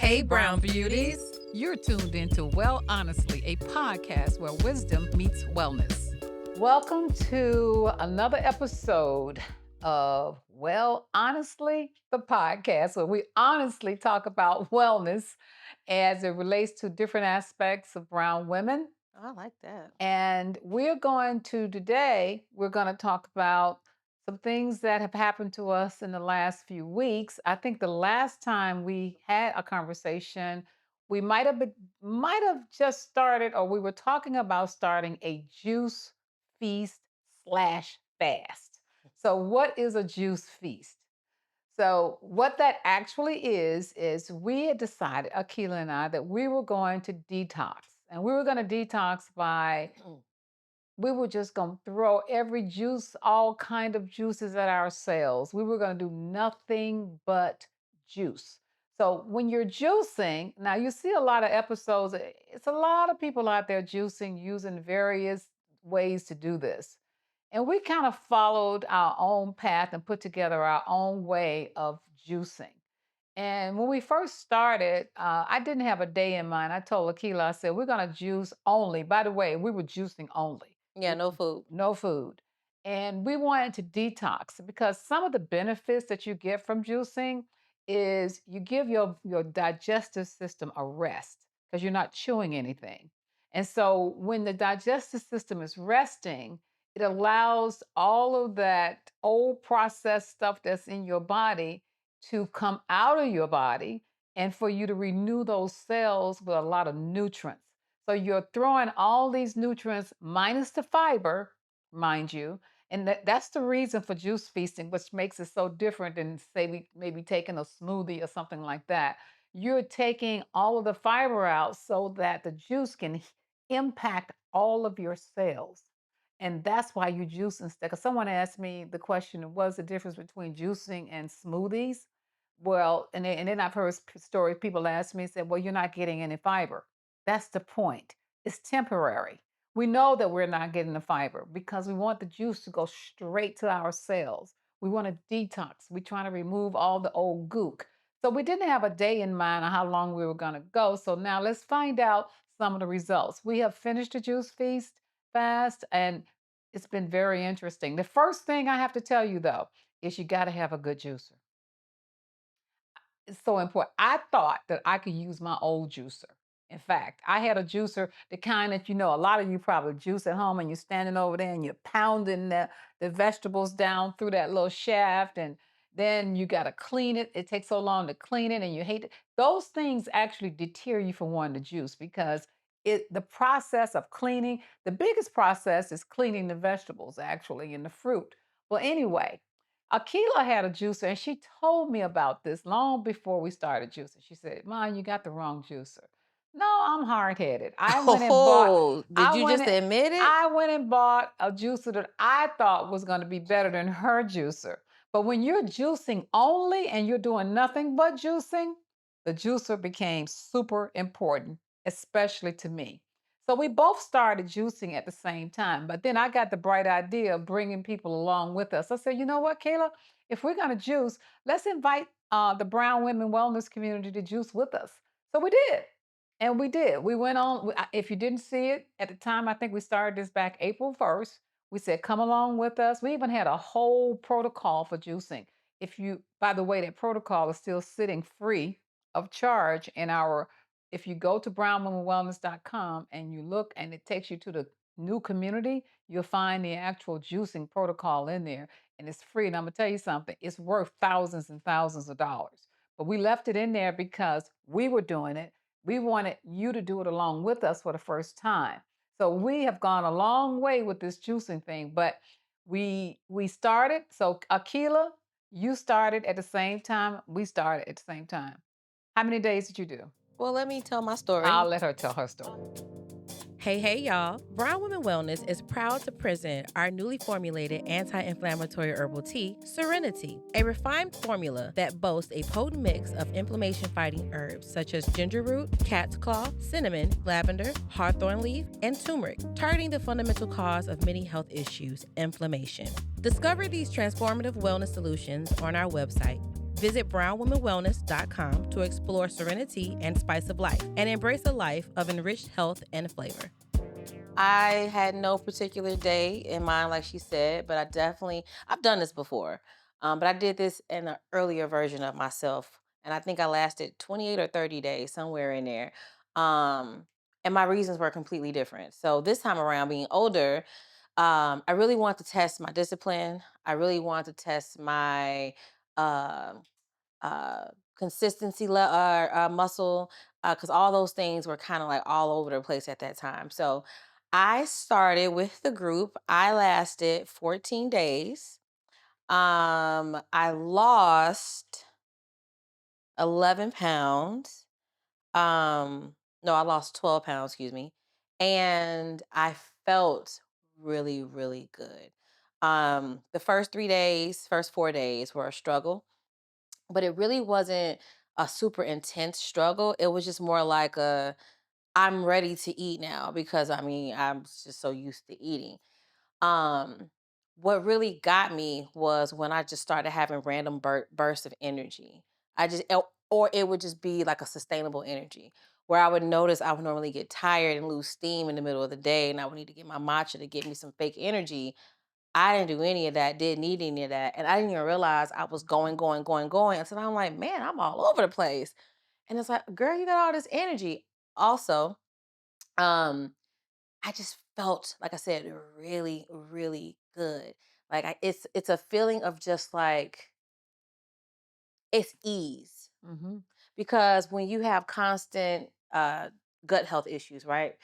Hey, Brown Beauties. You're tuned into Well Honestly, a podcast where wisdom meets wellness. Welcome to another episode of Well Honestly, the podcast, where we honestly talk about wellness as it relates to different aspects of brown women. I like that. And we're going to talk about some things that have happened to us in the last few weeks. I think the last time we had a conversation, we might have just started, or we were talking about starting a juice feast slash fast. So, what is a juice feast? So, what that actually is we had decided, Akila and I, that we were going to detox. And we were going to detox by we were just going to throw every juice, all kind of juices at ourselves. We were going to do nothing but juice. So when you're juicing, now you see a lot of episodes, it's a lot of people out there juicing using various ways to do this. And we kind of followed our own path and put together our own way of juicing. And when we first started, I didn't have a day in mind. I told Akila, I said, we're going to juice only. By the way, we were juicing only. Yeah, no food. No food. And we wanted to detox because some of the benefits that you get from juicing is you give your digestive system a rest because you're not chewing anything. And so when the digestive system is resting, it allows all of that old processed stuff that's in your body to come out of your body and for you to renew those cells with a lot of nutrients. So you're throwing all these nutrients minus the fiber, mind you. And that's the reason for juice feasting, which makes it so different than, say, maybe taking a smoothie or something like that. You're taking all of the fiber out so that the juice can impact all of your cells. And that's why you juice instead. Because someone asked me the question, what's the difference between juicing and smoothies? Well, and then I've heard stories, people ask me, said, well, you're not getting any fiber. That's the point. It's temporary. We know that we're not getting the fiber because we want the juice to go straight to our cells. We want to detox. We're trying to remove all the old gook. So we didn't have a day in mind on how long we were going to go. So now let's find out some of the results. We have finished the juice feast fast, and it's been very interesting. The first thing I have to tell you, though, is you got to have a good juicer. It's so important. I thought that I could use my old juicer. In fact, I had a juicer, the kind that a lot of you probably juice at home and you're standing over there and you're pounding the vegetables down through that little shaft, and then you got to clean it. It takes so long to clean it and you hate it. Those things actually deter you from wanting to juice because the process of cleaning, the biggest process is cleaning the vegetables actually and the fruit. Well, anyway, Akila had a juicer and she told me about this long before we started juicing. She said, Mom, you got the wrong juicer. No, I'm hard headed. Oh, did I you went just and admit it? I went and bought a juicer that I thought was going to be better than her juicer. But when you're juicing only and you're doing nothing but juicing, the juicer became super important, especially to me. So we both started juicing at the same time. But then I got the bright idea of bringing people along with us. I said, you know what, Kayla? If we're going to juice, let's invite the Brown Women Wellness community to juice with us. So we did. And we did. We went on. If you didn't see it at the time, I think we started this back April 1st. We said, come along with us. We even had a whole protocol for juicing. By the way, that protocol is still sitting free of charge if you go to brownwomanwellness.com and you look and it takes you to the new community, you'll find the actual juicing protocol in there and it's free. And I'm going to tell you something, it's worth thousands and thousands of dollars. But we left it in there because we were doing it. We wanted you to do it along with us for the first time. So we have gone a long way with this juicing thing, but we started. So Akila, you started at the same time. We started at the same time. How many days did you do? Well, let me tell my story. I'll let her tell her story. Hey, y'all. Brown Women Wellness is proud to present our newly formulated anti-inflammatory herbal tea, Serenity, a refined formula that boasts a potent mix of inflammation-fighting herbs such as ginger root, cat's claw, cinnamon, lavender, hawthorn leaf, and turmeric, targeting the fundamental cause of many health issues, inflammation. Discover these transformative wellness solutions on our website, Visit brownwomenwellness.com to explore serenity and spice of life and embrace a life of enriched health and flavor. I had no particular day in mind, like she said, but I've done this before. But I did this in an earlier version of myself. And I think I lasted 28 or 30 days, somewhere in there. Um, and my reasons were completely different. So this time around, being older, I really want to test my discipline. I really want to test my uh, uh, consistency muscle, because all those things were kind of like all over the place at that time. So I started with the group. I lasted 14 days. I lost 11 pounds. No, I lost 12 pounds, excuse me. And I felt really, really good. The first 4 days were a struggle, but it really wasn't a super intense struggle. It was just more like I'm ready to eat now, because I mean, I'm just so used to eating. Um, what really got me was when I just started having random bursts of energy. Or it would just be like a sustainable energy where I would notice I would normally get tired and lose steam in the middle of the day, and I would need to get my matcha to get me some fake energy. I didn't do any of that, didn't need any of that. And I didn't even realize I was going, going, going, going. And so I'm like, man, I'm all over the place. And it's like, girl, you got all this energy. Also, um, I just felt, like I said, really, really good. Like it's a feeling of just like it's ease, Mhm. because when you have constant gut health issues, right?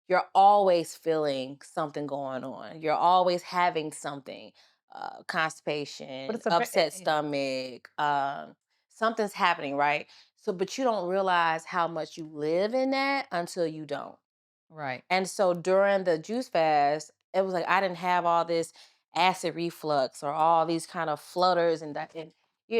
You're always feeling something going on. You're always having something, But constipation, it's a upset yeah, stomach, something's happening, right? So, but you don't realize how much you live in that until you don't. right. And so during the juice fast, it was like I didn't have all this acid reflux or all these kind of flutters and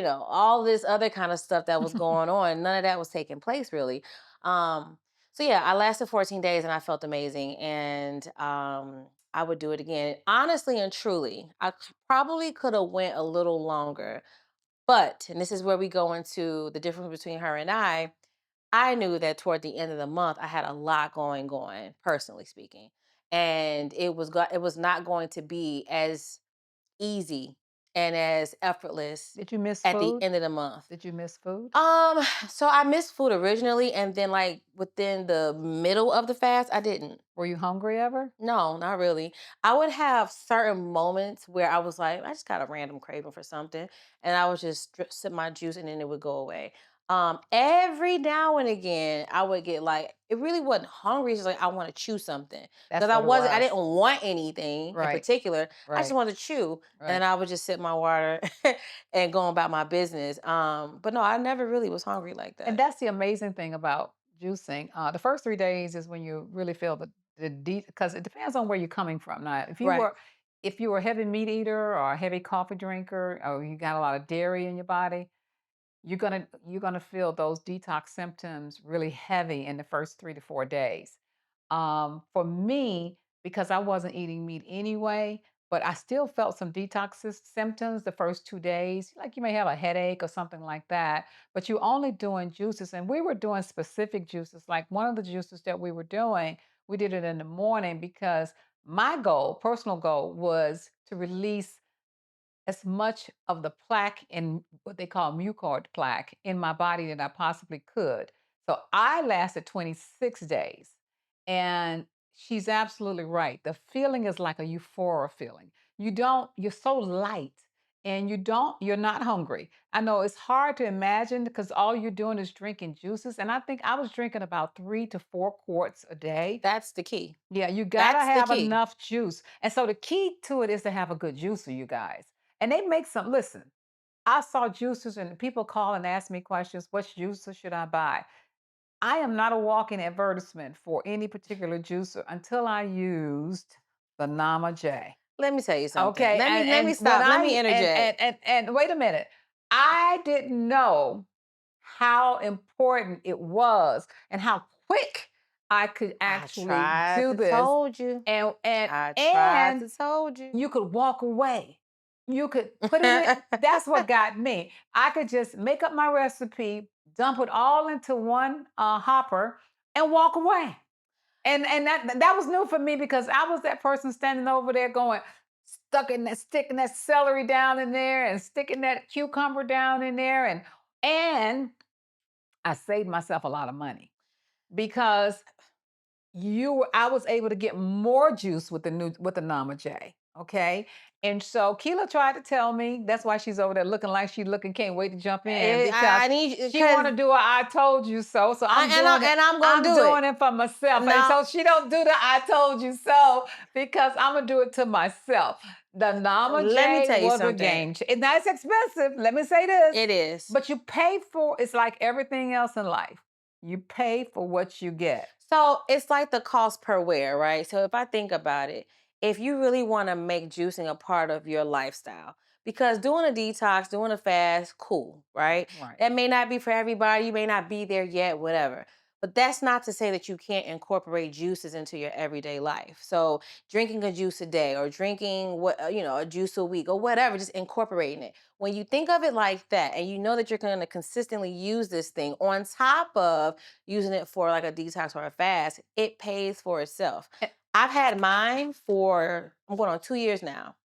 all this other kind of stuff that was going on. None of that was taking place really. Um, so yeah, I lasted 14 days and I felt amazing, and I would do it again. Honestly and truly, probably could have went a little longer, but and this is where we go into the difference between her and I knew that toward the end of the month, I had a lot going, personally speaking, and it was not going to be as easy and as effortless Did you miss at the food? end of the month. Did you miss food? Um, so I missed food originally, and then like within the middle of the fast, I didn't. Were you hungry ever? No, not really. I would have certain moments where I was like, I just got a random craving for something, and I would just sip my juice, and then it would go away. Every now and again, I would get like, it really wasn't hungry. It's just like I want to chew something, because That's what it I was. didn't want anything in Right, particular. I just right, wanted to chew, and then right. I would just sip my water and go about my business. But no, I never really was hungry like And that. that's the amazing thing about juicing. The first 3 days is when you really feel the deep, because it depends on where you're coming from. Now, Right. if you were a heavy meat eater or a heavy coffee drinker, or you got a lot of dairy in your body, you're gonna feel those detox symptoms really heavy in the first 3 to 4 days. For me, because I wasn't eating meat anyway, but I still felt some symptoms the first 2 days. Like you may have a headache or something like that, but you're only doing juices. And we were doing specific juices. Like one of the juices that we were doing, we did it in the morning because my goal, personal goal, was to release as much of the plaque and what they call mucoid plaque in my body that I possibly could. So I lasted 26 days. And she's absolutely right. The feeling is like a euphoria feeling. You're so light and you're not hungry. I know it's hard to imagine because all you're doing is drinking juices. And I think I was drinking about 3 to 4 quarts a day. That's the key. Yeah, you gotta That's the have key. enough juice. And so the key to it is to have a good juicer, you guys. And they make some, listen, I saw juicers and people call and ask me questions, what juicer should I buy? I am not a walking advertisement for any particular juicer until I used the Nama J. Let me tell you something. Okay, Let me and when stop. Let me I interject. and wait a minute. I didn't know how important it was and how quick I could I actually tried do to this told you. and and I tried and to told you. you could walk away. You could put it in. That's what got me. I could just make up my recipe, dump it all into one hopper, and walk away. And that was new for me because I was that person standing over there going, sticking that celery down in there and sticking that cucumber down in there, and I saved myself a lot of money because I was able to get more juice with the Nama J. Okay. And so Keela tried to tell me that's why she's over there looking like she looking, can't wait to jump in because I need she want because to do a I told you so. So I'm doing it. and I'm gonna I'm do it. doing it for myself. And No, so she don't do the I told you so because I'm gonna do it to myself. The Nama let me J tell you was a something. game changer. And that's expensive. Let me say this. It is. But you pay for it's like everything else in life. You pay for what you get. So it's like the cost per wear, right? So if I think about it, if you really want to make juicing a part of your lifestyle, because doing a detox, doing a fast, cool, right? Right. That may not be for everybody. You may not be there yet, whatever. But that's not to say that you can't incorporate juices into your everyday life. So drinking a juice a day or drinking a juice a week or whatever, just incorporating it. When you think of it like that and you know that you're going to consistently use this thing on top of using it for like a detox or a fast, it pays for itself. Eh, I've had mine for I'm going on 2 years now.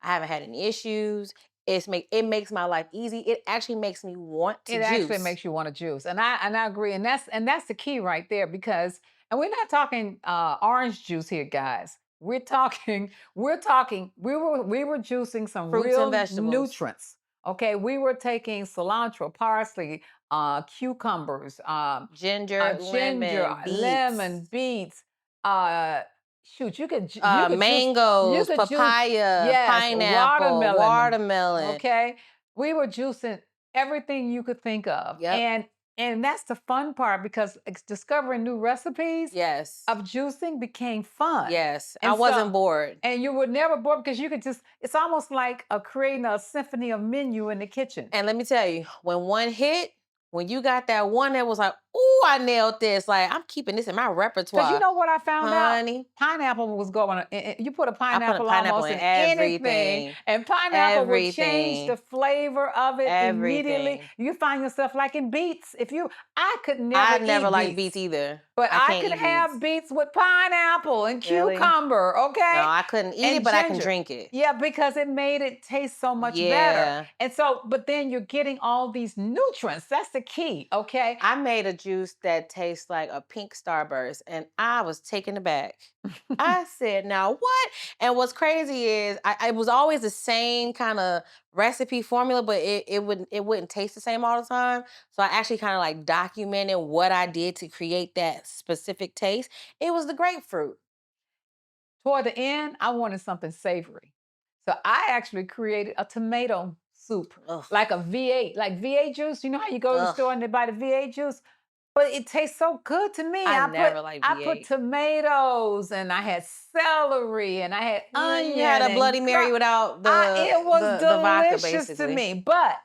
I haven't had any issues. It makes my life easy. It actually makes me want to It actually juice. makes you want to juice, and I agree, and that's the key right there because, and we're not talking orange juice here, guys. We were juicing some Fruits and real vegetables, nutrients. Okay, we were taking cilantro, parsley, cucumbers, ginger, ginger, lemon, lemon, beets, beets. Uh, shoot, you mangoes, could juice, papaya, yes, pineapple, watermelon. watermelon. Okay, we were juicing everything you could think of, Yep. and that's the fun part because discovering new recipes Yes. of juicing became fun, Yes. I and so wasn't bored. and you were never bored because you could just. It's almost like creating a symphony of menu in the kitchen. And let me tell you, when one hit, when you got that one that was like, "Ooh, I nailed this," like I'm keeping this in my 'Cause you repertoire, know what I found out? honey. Pineapple was going you put a I put a pineapple pineapple almost in in anything, everything, and pineapple will change the everything, flavor of it immediately. everything. You find yourself liking beets. I could never I never eat liked beets beets, either. but I I can't could eat beets. have beets with pineapple and Really? cucumber, No, okay? I couldn't eat it, And but I can ginger. drink it. Yeah, because it made it taste so much better. Yeah. And so, but then you're getting all these nutrients. That's the key, okay? I made a juice that tastes like a pink starburst, and I was taken aback. I said, "Now what?" And what's crazy is, it was always the same kind of recipe formula, but it wouldn't taste the same all the time. So I actually kind of like documented what I did to create that specific taste. It was the grapefruit. Toward the end, I wanted something savory. So I actually created a tomato soup, Ugh, like a V8, like V8 juice. You know how you go to the ugh. store and they buy the V8 juice? But it tastes so good to me. I I put never liked I put V8. tomatoes and I had celery and I had You had onion a Bloody and Mary without it was the vodka, delicious to basically. me. But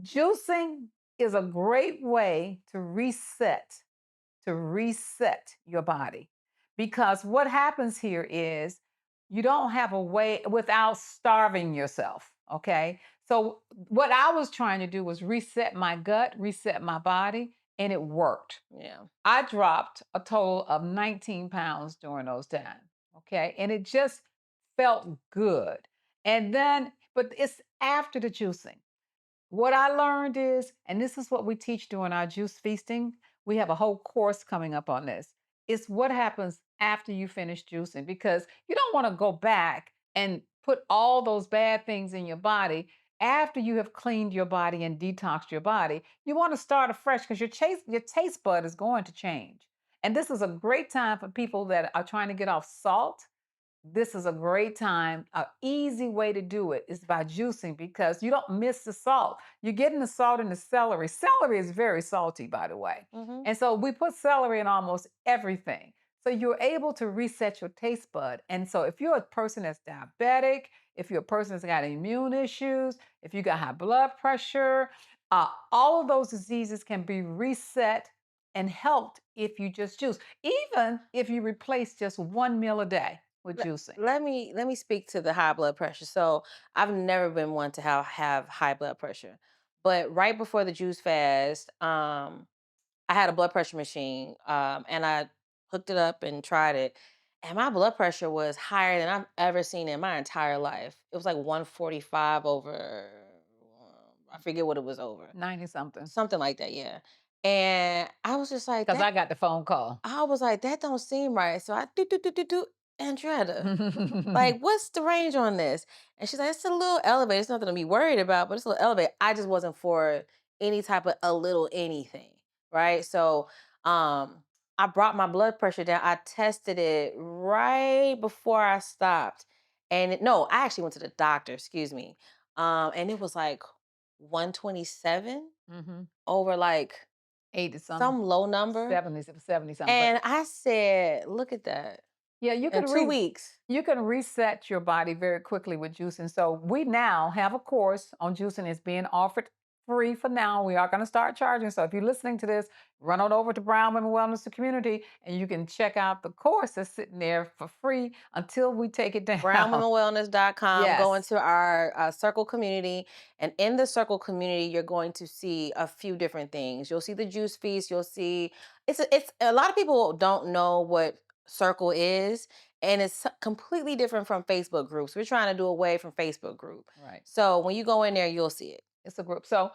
juicing is a great way to reset your body. Because what happens here is you don't have a way without starving yourself. Okay. So, what I was trying to do was reset my gut, reset my body, and it worked. Yeah. I dropped a total of 19 pounds during those times. Okay. And it just felt good. And then, but it's after the juicing. What I learned is, and this is what we teach during our juice feasting, we have a whole course coming up on this. It's what happens after you finish juicing because you don't want to go back and put all those bad things in your body after you have cleaned your body and detoxed your body. You want to start afresh because your taste bud is going to change. And this is a great time for people that are trying to get off salt. This is a great time. An easy way to do it is by juicing because you don't miss the salt. You're getting the salt in the celery. Celery is very salty, by the way. Hmm. And so we put celery in almost everything. So you're able to reset your taste bud. And so if you're a person that's diabetic, if you're a person that's got immune issues, if you got high blood pressure, all of those diseases can be reset and helped if you just juice, even if you replace just one meal a day. with Let, juicing? let me speak to the high blood pressure. So I've never been one to have high blood pressure, but right before the juice fast, I had a blood pressure machine, and I hooked it up and tried it, and my blood pressure was higher than I've ever seen in my entire life. It was like 145 over, I forget what it was over, 90 something. something like that, yeah. And I was just like Because that. I got the phone call. I was like, that don't seem right. So I do Andretta, like, what's the range on this? And she's like, it's a little elevated. It's nothing to be worried about, but it's a little elevated. I just wasn't for any type of a little anything, right? So I brought my blood pressure down. I tested it right before I stopped. And no, I actually went to the doctor, excuse me. And it was like 127 hmm over like 80 some, some low number. 70s, it was 70 something. But And I said, look at that. yeah, In 2 weeks. you can reset your body very quickly with juicing. So we now have a course on juicing. It's being offered free for now. We are going to start charging. So if you're listening to this, run on over to Brown Women Wellness Community and you can check out the course that's sitting there for free until we take it down. brownwomenwellness.com. Go Yes. into our circle community. And in the circle community, you're going to see a few different things. You'll see the juice feast. You'll see it's a lot of people don't know what circle is. And it's completely different from Facebook groups. We're trying to do away from Facebook group. Right. So when you go in there, you'll see it. It's a group. So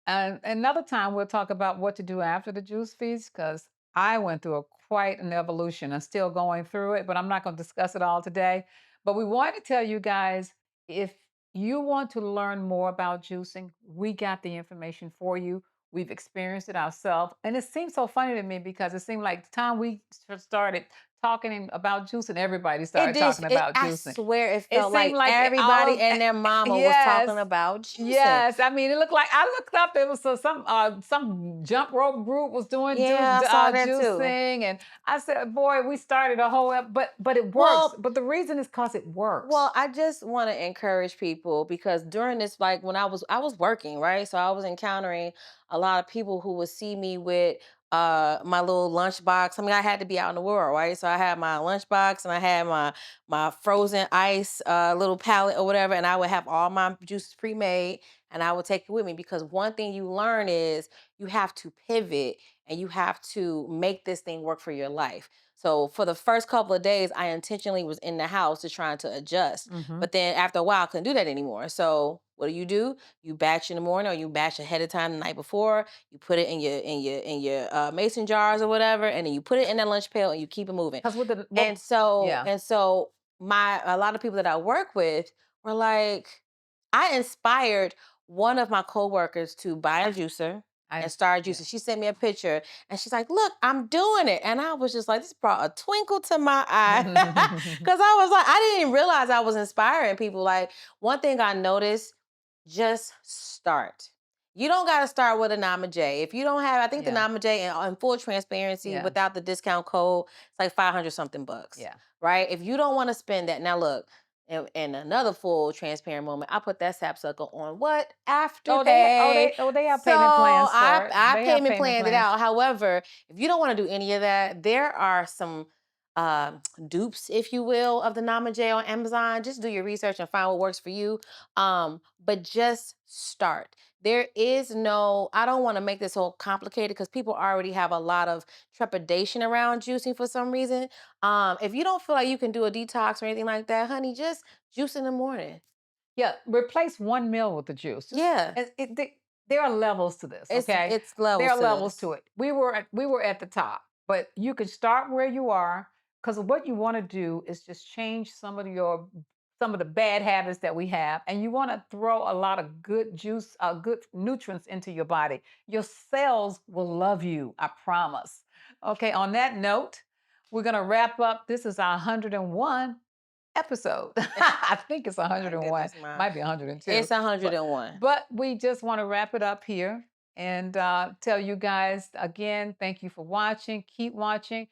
and another time we'll talk about what to do after the juice feast because I went through quite an evolution. I'm still going through it, but I'm not going to discuss it all today. But we want to tell you guys if you want to learn more about juicing, we got the information for you. We've experienced it ourselves. And it seems so funny to me because it seemed like the time we started talking about juicing, everybody It started did. talking It, about I juicing. swear, it It felt seemed like like everybody and their mama was talking yes. about juicing. Yes, I mean, it looked like I looked up. It was some jump rope group was doing Yeah, I saw that too. juicing, and I said, "Boy, we started a whole." But it works. Well, But the reason is because it Well, works. I just want to encourage people because during this, like when I was working, right? So I was encountering a lot of people who would see me with my little lunchbox. I mean, I had to be out in the world, right? So I had my lunchbox and I had my frozen ice little pallet or whatever, and I would have all my juices pre-made and I would take it with me because one thing you learn is you have to pivot and you have to make this thing work for your life. So for the first couple of days, I intentionally was in the house to trying to adjust. Hmm But then after a while, I couldn't do that anymore. So what do? You batch in the morning, or you batch ahead of time the night before. You put it in your mason jars or whatever, and then you put it in that lunch pail and you keep it moving. Because with the And what? so Yeah, and so my a lot of people that I work with were like, I inspired one of my coworkers to buy a juicer I and start yeah. juicing. She sent me a picture and she's like, look, I'm doing it. And I was just like, this brought a twinkle to my eye. Cause I was like, I didn't even realize I was inspiring people. Like one thing I noticed, just start. You don't got to start with a Nama J. If you don't have, I think the yeah, Nama J in full transparency yeah, without the discount code, it's like 500 something bucks, yeah. right? If you don't want to spend that, now look, and another full transparent moment, I put that sapsucker on what? Afterpay. They have So payment plans I for it. I They have payment payment planned it plans. out. However, if you don't want to do any of that, there are some dupes, if you will, of the Nama J on Amazon. Just do your research and find what works for you. But just start. There is no, I don't want to make this whole complicated because people already have a lot of trepidation around juicing for some reason. If you don't feel like you can do a detox or anything like that, honey, just juice in the morning. Yeah, replace one meal with the juice. Just Yeah, there are levels to this, it's okay? it's There levels are to levels this. to it. We were at the top, but you can start where you are because what you want to do is just change some of the bad habits that we have, and you want to throw a lot of good juice, good nutrients into your body. Your cells will love you, I promise. Okay, on that note, we're gonna wrap up. This is our 101 episode. I think it's My 101, goodness, ma. might be 102. It's a hundred But and one. but we just want to wrap it up here and tell you guys again, thank you for watching. Keep watching.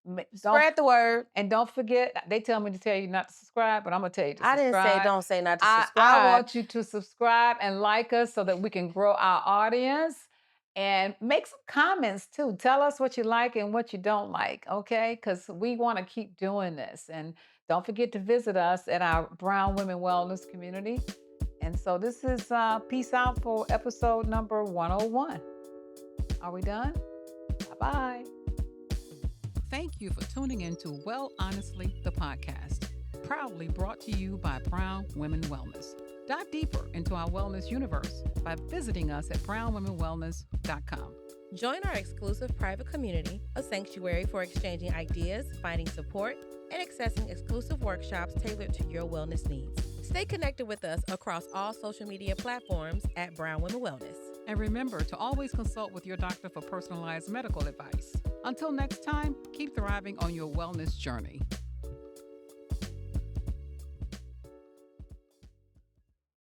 Don't Spread the word. and don't forget, they tell me to tell you not to subscribe, but I'm gonna tell you to I didn't say subscribe. don't say not to I subscribe. want you to subscribe and like us so that we can grow our audience and make some comments too. Tell us what you like and what you don't like, okay? Because we want to keep doing this. And Don't forget to visit us at our Brown Women Wellness community. And so this is Peace Out for episode number 101. Are we done? Bye-bye. Thank you for tuning in to Well Honestly, the podcast, proudly brought to you by Brown Women Wellness. Dive deeper into our wellness universe by visiting us at brownwomenwellness.com. Join our exclusive private community, a sanctuary for exchanging ideas, finding support, and accessing exclusive workshops tailored to your wellness needs. Stay connected with us across all social media platforms at Brown Women Wellness. And remember to always consult with your doctor for personalized medical advice. Until next time, keep thriving on your wellness journey.